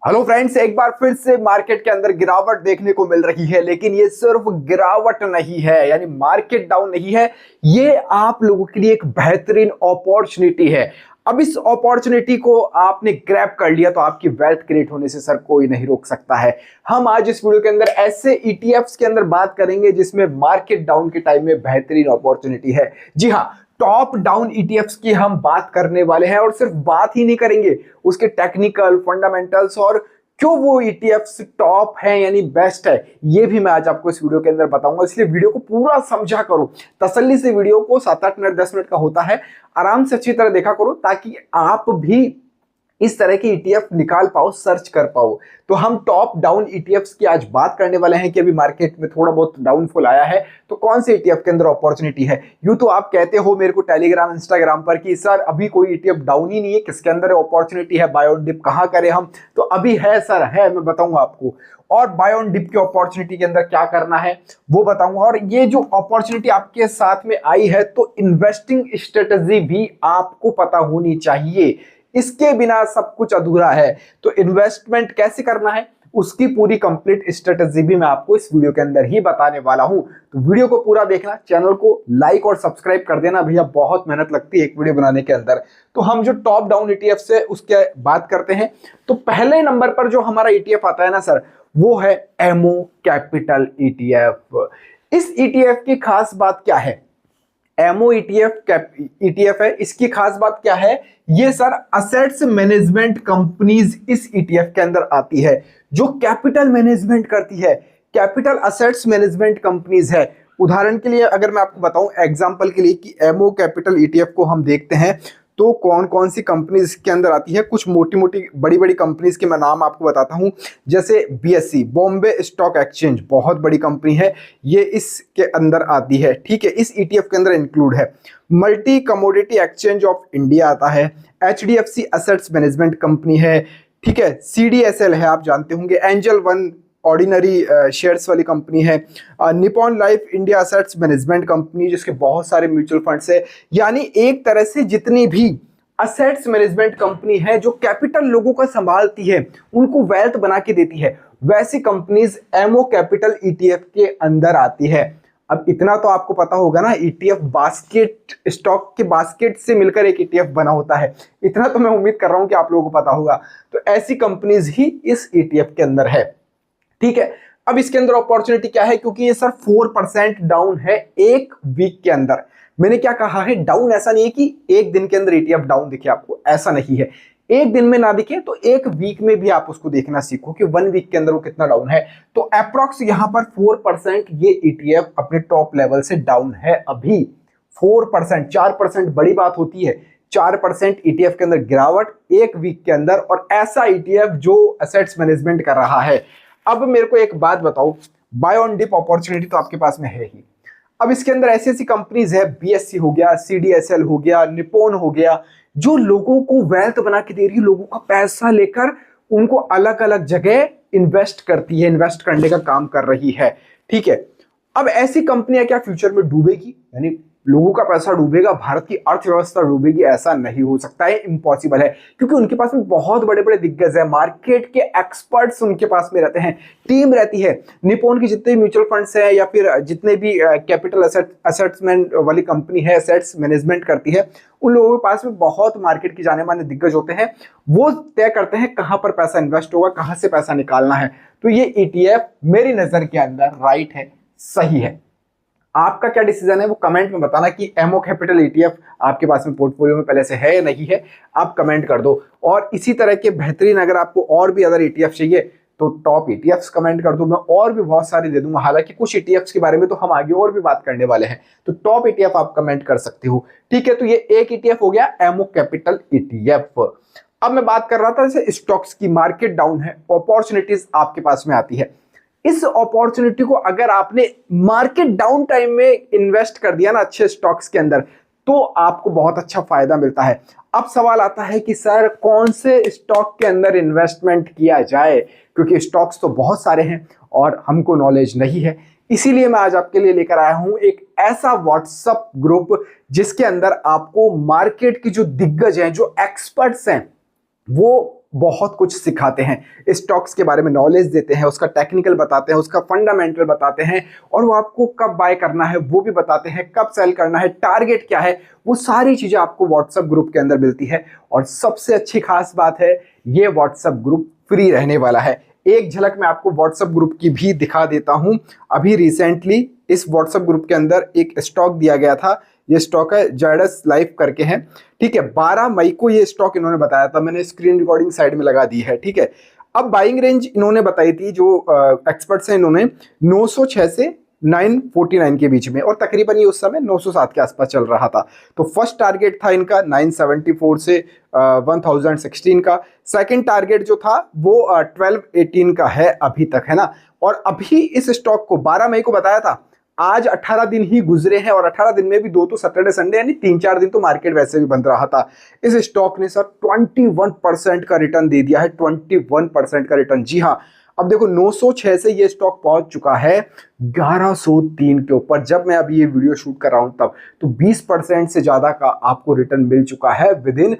Hello friends, एक बार फिर से मार्केट के अंदर गिरावट देखने को मिल रही है। लेकिन ये सिर्फ गिरावट नहीं है, यानी मार्केट डाउन नहीं है, ये आप लोगों के लिए एक बेहतरीन अपॉर्चुनिटी है। अब इस अपॉर्चुनिटी को आपने ग्रैब कर लिया तो आपकी वेल्थ क्रिएट होने से सर कोई नहीं रोक सकता है। हम आज इस वीडियो के अंदर ऐसे ईटीएफ्स के अंदर बात करेंगे जिसमें मार्केट डाउन के टाइम में बेहतरीन अपॉर्चुनिटी है। जी हाँ, टॉप डाउन ईटीएफ्स की हम बात करने वाले हैं और सिर्फ बात ही नहीं करेंगे, उसके टेक्निकल फंडामेंटल्स और क्यों वो ईटीएफ्स टॉप है यानी बेस्ट है, ये भी मैं आज आपको इस वीडियो के अंदर बताऊंगा। इसलिए वीडियो को पूरा समझा करो, तसल्ली से वीडियो को 7-8 मिनट 10 मिनट का होता है, आराम से अच्छी तरह देखा करो ताकि आप भी इस तरह की ईटीएफ निकाल पाओ, सर्च कर पाओ। तो हम टॉप डाउन ईटीएफ्स की आज बात करने वाले हैं कि अभी मार्केट में थोड़ा बहुत डाउनफॉल आया है तो कौन से ईटीएफ के अंदर अपॉर्चुनिटी है। यूं तो आप कहते हो मेरे को टेलीग्राम इंस्टाग्राम पर कि सर अभी कोई ईटीएफ डाउन ही नहीं है, किसके अंदर अपॉर्चुनिटी है, बाय ऑन डिप कहां करें हम। तो अभी है सर, है, मैं बताऊंगा आपको। और बाय ऑन डिप की अपॉर्चुनिटी के अंदर क्या करना है वो बताऊंगा। और ये जो अपॉर्चुनिटी आपके साथ में आई है तो इन्वेस्टिंग स्ट्रेटजी भी आपको पता होनी चाहिए, इसके बिना सब कुछ अधूरा है। तो इन्वेस्टमेंट कैसे करना है उसकी पूरी कंप्लीट स्ट्रेटजी भी मैं आपको इस वीडियो के अंदर ही बताने वाला हूं। तो वीडियो को पूरा देखना, चैनल को लाइक और सब्सक्राइब कर देना भैया, बहुत मेहनत लगती है एक वीडियो बनाने के अंदर। तो हम जो टॉप डाउन ईटीएफ से उसके बात करते हैं तो पहले नंबर पर जो हमारा ईटीएफ आता है ना सर, वो है एमओ कैपिटल ईटीएफ। इस ईटीएफ की खास बात क्या है? एमओ ईटीएफ है, इसकी खास बात क्या है? ये सर असेट्स मैनेजमेंट कंपनीज इस ईटीएफ के अंदर आती है जो कैपिटल मैनेजमेंट करती है। कैपिटल असेट्स मैनेजमेंट कंपनीज है। उदाहरण के लिए अगर मैं आपको बताऊं एग्जांपल के लिए कि एमओ कैपिटल ईटीएफ को हम देखते हैं तो कौन कौन सी कंपनीज के अंदर आती है। कुछ मोटी मोटी बड़ी बड़ी कंपनीज के मैं नाम आपको बताता हूं, जैसे बीएसई, बॉम्बे स्टॉक एक्सचेंज, बहुत बड़ी कंपनी है, ये इसके अंदर आती है। ठीक है, इस ईटीएफ के अंदर इंक्लूड है। Multi commodity exchange of India आता है, एचडीएफसी असेट्स मैनेजमेंट कंपनी है। ठीक है, सीडीएसएल है, आप जानते होंगे, एंजल वन ऑर्डिनरी शेयर्स वाली कंपनी है, Nippon life India assets management company जिसके बहुत सारे म्यूचुअल फंड्स है। यानी एक तरह से जितनी भी असेट्स मैनेजमेंट कंपनी है जो कैपिटल लोगों का संभालती है, उनको वेल्थ बना के देती है, वैसी कंपनीज एमओ कैपिटल ईटीएफ के अंदर आती है। अब इतना तो आपको पता होगा ना, ईटीएफ बास्केट, स्टॉक के बास्केट से मिलकर एक ईटीएफ बना होता है, इतना तो मैं उम्मीद कर रहा हूं कि आप लोगों को पता होगा। तो ऐसी कंपनीज ही इस ईटीएफ के अंदर है। ठीक है, अब इसके अंदर अपॉर्चुनिटी क्या है, क्योंकि ये सर 4% डाउन है एक वीक के अंदर। मैंने क्या कहा है, डाउन ऐसा नहीं है कि एक दिन के अंदर ईटीएफ डाउन दिखे आपको, ऐसा नहीं है। एक दिन में ना दिखे तो एक वीक में भी आप उसको देखना सीखो कि 1 वीक के अंदर वो कितना डाउन है। तो अप्रॉक्स यहां पर 4% ये ईटीएफ अपने टॉप लेवल से डाउन है अभी। 4%, 4% बड़ी बात होती है। 4% ईटीएफ के अंदर गिरावट एक वीक के अंदर, और ऐसा ईटीएफ जो असेट्स मैनेजमेंट कर रहा है। अब मेरे को एक बात बताओ, बाय ऑन डिप अपॉर्चुनिटी तो आपके पास में है ही, अब इसके अंदर ऐसी ऐसी कंपनीज है, बीएससी हो गया, सीडीएसएल हो गया, निपॉन हो गया, जो लोगों को वेल्थ बना के दे रही है, लोगों का पैसा लेकर उनको अलग अलग जगह इन्वेस्ट करती है, इन्वेस्ट करने का काम कर रही है। ठीक है, अब ऐसी कंपनियां क्या फ्यूचर में डूबेगी, यानी लोगों का पैसा डूबेगा, भारत की अर्थव्यवस्था डूबेगी? ऐसा नहीं हो सकता है, इम्पॉसिबल है, क्योंकि उनके पास में बहुत बड़े बड़े दिग्गज है, मार्केट के एक्सपर्ट्स उनके पास में रहते हैं, टीम रहती है। निपॉन की जितने भी म्यूचुअल फंड्स हैं या फिर जितने भी कैपिटल असेट्समेंट वाली कंपनी है, असेट्स मैनेजमेंट करती है, उन लोगों के पास में बहुत मार्केट के जाने माने दिग्गज होते हैं। वो तय करते हैं कहां पर पैसा इन्वेस्ट होगा, कहां से पैसा निकालना है। तो ये ईटीएफ मेरी नजर के अंदर राइट है, सही है। आपका क्या डिसीजन है वो कमेंट में बताना कि एमओ कैपिटल ईटीएफ आपके पास में पोर्टफोलियो में पहले से है या नहीं है, आप कमेंट कर दो। और इसी तरह के बेहतरीन अगर आपको और भी अदर ईटीएफ चाहिए तो टॉप ईटीएफ्स कमेंट कर दो, मैं और भी बहुत सारी दे दूंगा। हालांकि कुछ ईटीएफ्स के बारे में तो हम आगे और भी बात करने वाले हैं, तो टॉप ईटीएफ आप कमेंट कर सकते हो। ठीक है, तो ये एक ईटीएफ हो गया एमओ कैपिटल ईटीएफ। अब मैं बात कर रहा था जैसे स्टॉक्स की, मार्केट डाउन है, अपॉर्चुनिटीज आपके पास में आती है। इस अपॉर्चुनिटी को अगर आपने मार्केट डाउन टाइम में इन्वेस्ट कर दिया ना अच्छे स्टॉक्स के अंदर, तो आपको बहुत अच्छा फायदा मिलता है। अब सवाल आता है कि सर कौन से स्टॉक के अंदर इन्वेस्टमेंट किया जाए, क्योंकि स्टॉक्स तो बहुत सारे हैं और हमको नॉलेज नहीं है। इसीलिए मैं आज आपके लिए लेकर आया हूं एक ऐसा व्हाट्सएप ग्रुप जिसके अंदर आपको मार्केट की जो दिग्गज हैं, जो एक्सपर्ट्स हैं, वो बहुत कुछ सिखाते हैं, स्टॉक्स के बारे में नॉलेज देते हैं, उसका टेक्निकल बताते हैं, उसका फंडामेंटल बताते हैं, और वो आपको कब बाय करना है वो भी बताते हैं, कब सेल करना है, टारगेट क्या है, वो सारी चीजें आपको व्हाट्सएप ग्रुप के अंदर मिलती है। और सबसे अच्छी खास बात है, ये व्हाट्सएप ग्रुप फ्री रहने वाला है। एक झलक मैं आपको व्हाट्सएप ग्रुप की भी दिखा देता हूं। अभी रिसेंटली इस व्हाट्सएप ग्रुप के अंदर एक स्टॉक दिया गया था, ये स्टॉक है जायडस लाइफ करके है, ठीक है। 12 मई को ये स्टॉक इन्होंने बताया था, मैंने स्क्रीन रिकॉर्डिंग साइड में लगा दी है, ठीक है। अब बाइंग रेंज इन्होंने बताई थी, जो एक्सपर्ट्स हैं इन्होंने 906 से 949 के बीच में, और तकरीबन ये उस समय 907 के आसपास चल रहा था। तो फर्स्ट टारगेट था इनका 974 से 1016 का। सेकंड टारगेट जो था वो 1218 का है अभी तक, है ना। और अभी इस स्टॉक को 12 मई को बताया था, आज 18 दिन ही गुजरे हैं, और 18 दिन में भी 2 तो सैटरडे संडे, यानी 3-4 दिन तो मार्केट वैसे भी बंद रहा था। इस स्टॉक ने सर 21% का रिटर्न दे दिया है, 21% का रिटर्न। जी हाँ, अब देखो 906 से ये स्टॉक पहुंच चुका है 1103 के ऊपर, जब मैं अभी ये वीडियो शूट कर रहा हूं तब। तो 20% से ज्यादा का आपको रिटर्न मिल चुका है विद इन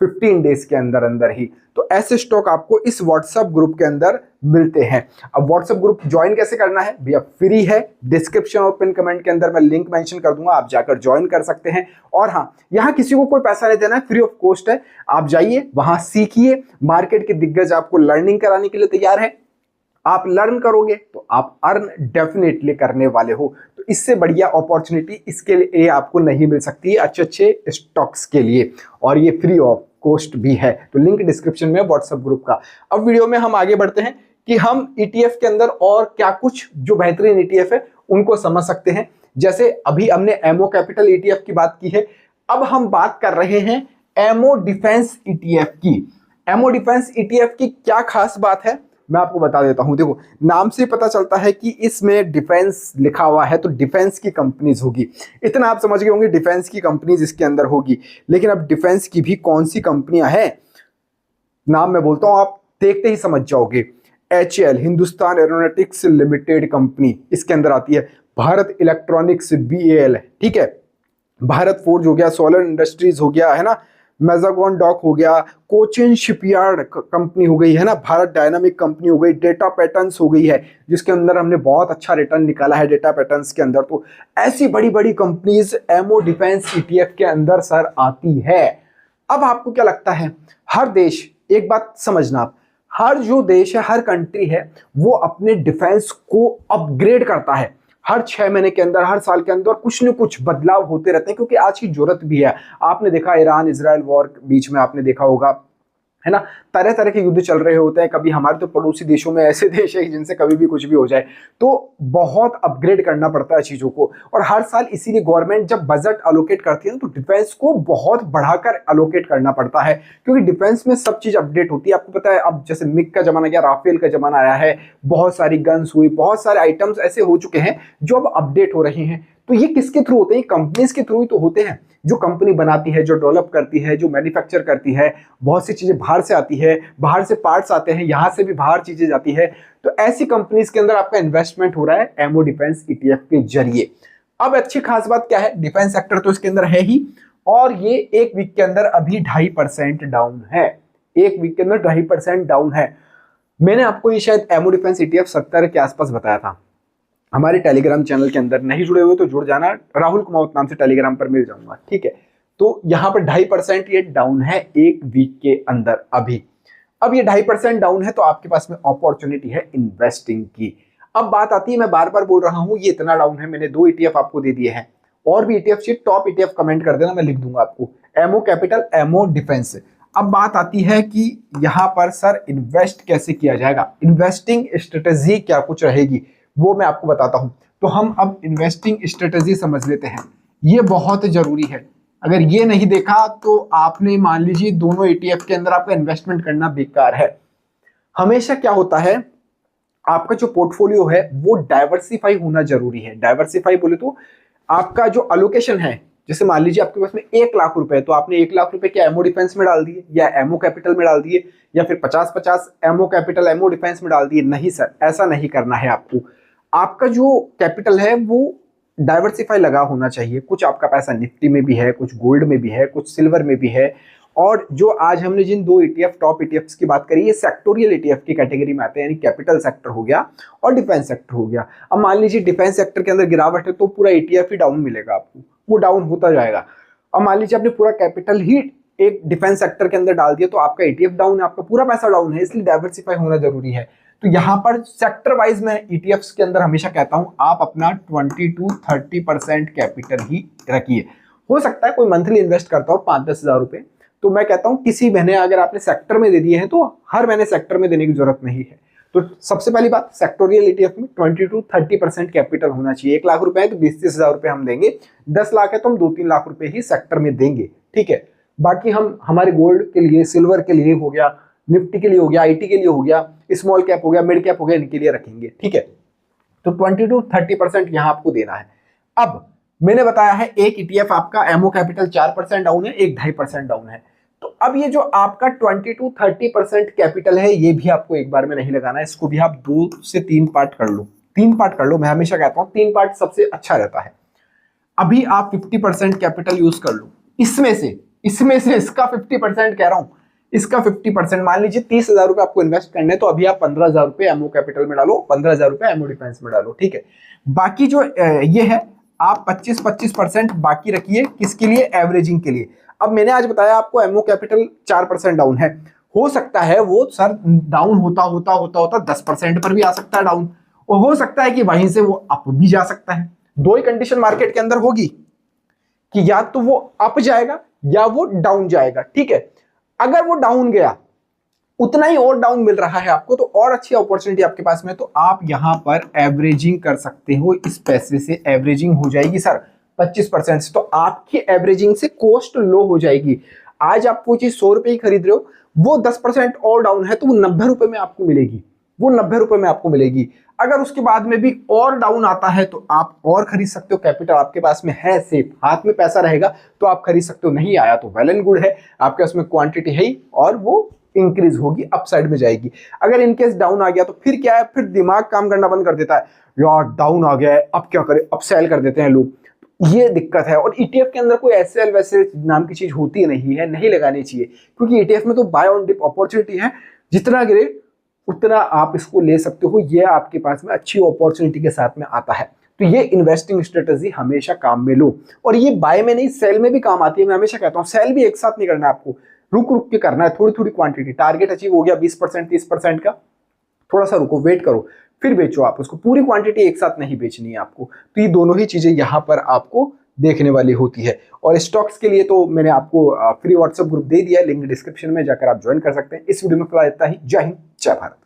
15 डेज के अंदर अंदर ही। तो ऐसे स्टॉक आपको इस व्हाट्सएप ग्रुप के अंदर मिलते हैं। अब व्हाट्सएप ग्रुप ज्वाइन कैसे करना है भैया, फ्री है। डिस्क्रिप्शन और पिन कमेंट के अंदर मैं लिंक मेंशन कर दूंगा, आप जाकर ज्वाइन कर सकते हैं। और हाँ, यहाँ किसी को कोई पैसा नहीं देना है, फ्री ऑफ कॉस्ट है। आप जाइए, वहां सीखिए, मार्केट के दिग्गज आपको लर्निंग कराने के लिए तैयार है। आप लर्न करोगे तो आप अर्न डेफिनेटली करने वाले हो। तो इससे बढ़िया अपॉर्चुनिटी इसके लिए आपको नहीं मिल सकती है अच्छे अच्छे स्टॉक्स के लिए, और ये फ्री ऑफ कॉस्ट भी है। तो लिंक डिस्क्रिप्शन में व्हाट्सएप ग्रुप का। अब वीडियो में हम आगे बढ़ते हैं कि हम ईटीएफ के अंदर और क्या कुछ जो बेहतरीन ईटीएफ है उनको समझ सकते हैं। जैसे अभी हमने एमओ कैपिटल ईटीएफ की बात की है, अब हम बात कर रहे हैं एमओ डिफेंस ईटीएफ की। एमओ डिफेंस ईटीएफ की क्या खास बात है मैं आपको बता देता हूं। देखो, नाम से पता चलता है कि इसमें डिफेंस लिखा हुआ है, तो डिफेंस की कंपनीज होगी। इतना आप समझ गए होंगे, डिफेंस की कंपनीज इसके अंदर होगी। लेकिन अब डिफेंस की भी कौन सी कंपनियां हैं, नाम मैं बोलता हूं, आप देखते ही समझ जाओगे। HAL, Hindustan aeronautics limited company इसके अंदर आती है। भारत इलेक्ट्रॉनिक्स BAL, ठीक है। भारत फोर्ज हो गया, सोलर इंडस्ट्रीज हो गया, है ना, मेजागॉन डॉक हो गया, कोचिन शिपयार्ड कंपनी हो गई, है ना, भारत डायनामिक कंपनी हो गई, डेटा पैटर्न्स हो गई है, जिसके अंदर हमने बहुत अच्छा रिटर्न निकाला है डेटा पैटर्न्स के अंदर। तो ऐसी बड़ी बड़ी कंपनीज एमओ डिफेंस ETF के अंदर सर आती है। अब आपको क्या लगता है, हर देश, एक बात समझना आप, हर जो देश है, हर कंट्री है, वो अपने डिफेंस को अपग्रेड करता है। हर 6 महीने के अंदर, हर साल के अंदर कुछ न कुछ बदलाव होते रहते हैं, क्योंकि आज की जरूरत भी है। आपने देखा ईरान इजराइल वॉर बीच में, आपने देखा होगा, है ना, तरह तरह के युद्ध चल रहे होते हैं। कभी हमारे तो पड़ोसी देशों में ऐसे देश है जिनसे कभी भी कुछ भी हो जाए, तो बहुत अपग्रेड करना पड़ता है चीजों को। और हर साल इसीलिए गवर्नमेंट जब बजट अलोकेट करती है ना, तो डिफेंस को बहुत बढ़ाकर अलोकेट करना पड़ता है, क्योंकि डिफेंस में सब चीज अपडेट होती है। आपको पता है, अब जैसे मिग का जमाना गया, राफेल का जमाना आया है, बहुत सारी गन्स हुई, बहुत सारे आइटम्स ऐसे हो चुके हैं जो अब अपडेट हो रहे हैं। तो ये किसके थ्रू होते हैं, कंपनीज के थ्रू ही तो होते हैं। जो कंपनी बनाती है, जो डेवलप करती है, जो मैन्युफैक्चर करती है, बहुत सी चीजें बाहर से आती है, बाहर से पार्ट्स आते हैं, यहां से भी बाहर चीजें जाती है। तो ऐसी कंपनीज के अंदर आपका इन्वेस्टमेंट हो रहा है एमओ डिफेंस ETF के जरिए। अब अच्छी खास बात क्या है, डिफेंस सेक्टर तो इसके अंदर है ही, और ये एक वीक के अंदर अभी 2.5% डाउन है। एक वीक के अंदर 2.5% डाउन है। मैंने आपको ये शायद एमओ डिफेंस ETF 70 के आसपास बताया था। हमारे टेलीग्राम चैनल के अंदर नहीं जुड़े हुए तो जुड़ जाना, राहुल कुमावत नाम से टेलीग्राम पर मिल जाऊंगा, ठीक है। तो यहाँ पर 2.5% ये डाउन है एक वीक के अंदर अभी। अब ये 2.5% डाउन है, तो आपके पास में अपॉर्चुनिटी है इन्वेस्टिंग की। अब बात आती है, मैं बार बार बोल रहा हूं ये इतना डाउन है, मैंने 2 ETF आपको दे दिए हैं, और भी ETF चाहिए, टॉप ETF कमेंट कर देना, मैं लिख दूंगा आपको, एमओ कैपिटल, एमओ डिफेंस। अब बात आती है कि यहाँ पर सर इन्वेस्ट कैसे किया जाएगा, इन्वेस्टिंग स्ट्रेटेजी क्या कुछ रहेगी, वो मैं आपको बताता हूं। तो हम अब इन्वेस्टिंग स्ट्रेटेजी समझ लेते हैं, ये बहुत जरूरी है। अगर ये नहीं देखा तो आपने, मान लीजिए, दोनों ETF के अंदर आपका इन्वेस्टमेंट करना बेकार है। हमेशा क्या होता है, आपका जो पोर्टफोलियो है वो डाइवर्सिफाई होना जरूरी है। डाइवर्सिफाई बोले तो आपका जो अलोकेशन है, जैसे मान लीजिए आपके पास में 1 लाख रुपए, तो आपने 1 लाख रुपए क्या एमओ डिफेंस में डाल दिए, या एमओ कैपिटल में डाल दिए, या फिर 50-50 एमओ कैपिटल एमओ डिफेंस में डाल दिए। नहीं सर, ऐसा नहीं करना है आपको। आपका जो कैपिटल है वो डाइवर्सिफाई लगा होना चाहिए। कुछ आपका पैसा निफ्टी में भी है, कुछ गोल्ड में भी है, कुछ सिल्वर में भी है, और जो आज हमने जिन दो ETF टॉप ETFs की बात करी, ये सेक्टोरियल ETF की कैटेगरी में आते हैं, यानी कैपिटल सेक्टर हो गया और डिफेंस सेक्टर हो गया। अब मान लीजिए डिफेंस सेक्टर के अंदर गिरावट है तो पूरा ETF ही डाउन मिलेगा आपको, वो डाउन होता जाएगा। अब मान लीजिए आपने पूरा कैपिटल ही एक डिफेंस सेक्टर के अंदर डाल दिया तो आपका ETF डाउन है, आपका पूरा पैसा डाउन है, इसलिए डाइवर्सिफाई होना जरूरी है। तो यहाँ पर सेक्टर वाइज मैं ETFs के अंदर हमेशा कहता हूं आप अपना 20 to 30% कैपिटल ही रखिए। हो सकता है कोई मंथली इन्वेस्ट करता हो 5-10 हजार रुपए, तो मैं कहता हूं किसी महीने अगर आपने सेक्टर में दे दिए हैं तो हर महीने सेक्टर में देने की जरूरत नहीं है। तो सबसे पहली बात, सेक्टोरियल ETF में 20 to 30% कैपिटल होना चाहिए। 1 लाख रुपए है तो 20-30 हजार रुपए हम देंगे, 10 लाख है तो हम 2-3 लाख रुपए ही सेक्टर में देंगे, ठीक है। बाकी हम हमारे गोल्ड के लिए, सिल्वर के लिए हो गया, निफ्टी के लिए हो गया, IT के लिए हो गया, स्मॉल कैप हो गया, मिड कैप हो गया, इनके लिए रखेंगे, ठीक है। तो 20 to 30% यहां आपको देना है। अब मैंने बताया है एक ETF आपका एमओ कैपिटल 4% डाउन है, एक 2.5% डाउन है। तो अब ये जो आपका 20 to 30% कैपिटल है, ये भी आपको एक बार में नहीं लगाना है, इसको भी आप 2 से 3 पार्ट कर लो, 3 पार्ट कर लो। मैं हमेशा कहता हूं 3 पार्ट सबसे अच्छा रहता है। अभी आप 50% कैपिटल यूज कर लो, इसमें से इसका 50% कह रहा हूं, इसका 50%। मान लीजिए 30 हजार रुपए आपको इन्वेस्ट करने, तो अभी आप 15 हजार रुपए एमओ कैपिटल में डालो, 15 हजार रुपए एमओ डिफेंस में डालो, ठीक है। बाकी जो ये है आप 25% बाकी रखिए, किसके लिए? एवरेजिंग के लिए। अब मैंने आज बताया आपको एमओ कैपिटल 4% डाउन है, हो सकता है वो सर डाउन होता 10% पर भी आ सकता है डाउन, और हो सकता है कि वहीं से वो अप भी जा सकता है। दो ही कंडीशन मार्केट के अंदर होगी कि या तो वो अप जाएगा या वो डाउन जाएगा, ठीक है। अगर वो डाउन गया, उतना ही और डाउन मिल रहा है आपको, तो और अच्छी अपॉर्चुनिटी आपके पास में, तो आप यहां पर एवरेजिंग कर सकते हो। इस पैसे से एवरेजिंग हो जाएगी सर 25% से, तो आपकी एवरेजिंग से कॉस्ट लो हो जाएगी। आज आप कोई चीज 100 रुपए ही खरीद रहे हो, वो 10% और डाउन है तो वो 90 रुपए में आपको मिलेगी, वो 90 रुपए में आपको मिलेगी। अगर उसके बाद में भी और डाउन आता है तो आप और खरीद सकते हो, कैपिटल आपके पास में है, सेफ हाथ में पैसा रहेगा तो आप खरीद सकते हो। नहीं आया तो वेल एंड गुड है, आपके पास में क्वांटिटी है ही और वो इंक्रीज होगी, अपसाइड में जाएगी। अगर इनकेस डाउन आ गया तो फिर क्या है, फिर दिमाग काम करना बंद कर देता है, यार डाउन आ गया है अब क्या करें, अब सेल कर देते हैं लोग, ये दिक्कत है। और ETF के अंदर कोई एसएल वैसे नाम की चीज होती नहीं है, नहीं लगानी चाहिए, क्योंकि ETF में तो बाय ऑन डिप अपॉर्चुनिटी है, जितना गिरे उतना आप इसको ले सकते हो, ये आपके पास में अच्छी अपॉर्चुनिटी के साथ में आता है। तो ये इन्वेस्टिंग स्ट्रेटजी हमेशा काम में लो, और ये बाय में नहीं सेल में भी काम आती है। मैं हमेशा कहता हूँ सेल भी एक साथ नहीं करना है आपको, रुक रुक के करना है, थोड़ी थोड़ी क्वांटिटी। टारगेट अचीव हो गया 20% 30% का, थोड़ा सा रुको, वेट करो, फिर बेचो। आप उसको पूरी क्वांटिटी एक साथ नहीं बेचनी है आपको। तो ये दोनों ही चीजें यहाँ पर आपको देखने वाली होती है। और स्टॉक्स के लिए तो मैंने आपको फ्री व्हाट्सएप ग्रुप दे दिया है, लिंक डिस्क्रिप्शन में जाकर आप ज्वाइन कर सकते हैं। इस वीडियो में फिलहाल इतना ही। जय हिंद, जय भारत।